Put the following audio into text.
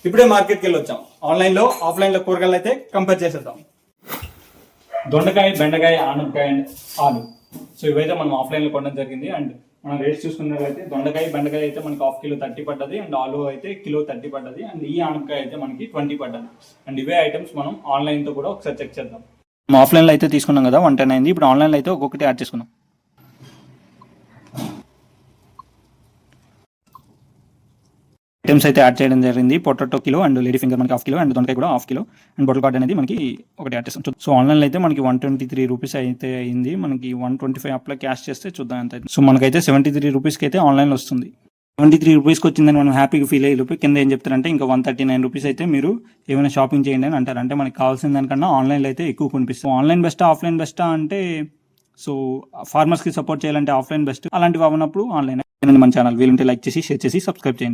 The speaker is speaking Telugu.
ఇప్పుడే మార్కెట్కి వెళ్ళి వచ్చాం. ఆన్లైన్లో ఆఫ్లైన్లో కూరగాయలు అయితే కంపేర్ చేసేద్దాం. దొండకాయ, బెండకాయ, ఆనపకాయ అండ్ ఆలు. సో ఇవైతే మనం ఆఫ్లైన్లో కొనడం జరిగింది. అండ్ మనం రేట్స్ చూసుకున్నట్లయితే దొండకాయ, బెండకాయ అయితే మనకి హాఫ్ కిలో 30 పడ్డది. అండ్ ఆలు అయితే కిలో 30 పడ్డది. అండ్ ఈ ఆనపకాయ అయితే మనకి 20 పడ్డది. అండ్ ఇవే ఐటమ్స్ మనం ఆన్లైన్తో కూడా ఒకసారి చెక్ చేద్దాం. మనం ఆఫ్లైన్లో అయితే తీసుకున్నాం కదా 110 అయింది. ఇప్పుడు ఆన్లైన్లో అయితే ఒక్కొక్కటి యాడ్ చేసుకున్నాం. ఐటమ్స్ అయితే యాడ్ చేయడం జరిగింది. Potato kilo and lady finger మనకి హాఫ్ కిలో అండ్ దొండకాయ కూడా half kilo and bottle card అనేది మనకి ఒకటి యాడ్ చేస్తాం. సో ఆన్లైన్లో అయితే మనకి 123 రూపీస్ అయితే అయింది. మనకి 125 అప్లై క్యాష్ చేస్తే చూద్దాం ఎంత అయితే. సో మనకైతే 73 రూపీస్కి అయితే ఆన్లైన్లో వస్తుంది. 73 రూపీస్కి వచ్చిందని మనం హ్యాపీగా ఫీల్ అయ్యి కింద ఏం చెప్తారంటే ఇంకా 139 రూపీస్ అయితే మీరు ఏమైనా షాపింగ్ చేయండి అని అంటారు. అంటే మనకి కావాల్సిన దానికన్నా ఆన్లైన్లో అయితే ఎక్కువ కనిపిస్తుంది. ఆన్లైన్ బెస్టా ఆఫ్లైన్ బెస్టా అంటే సో ఫార్మర్స్కి సపోర్ట్ చేయాలంటే ఆఫ్లైన్ బెస్ట్. అలాంటివి అవ్వనప్పుడు ఆన్లైన్. మన ఛానల్ వీలుంటే లైక్ చేసి షేర్ చేసి సబ్స్క్రైబ్ చేయండి.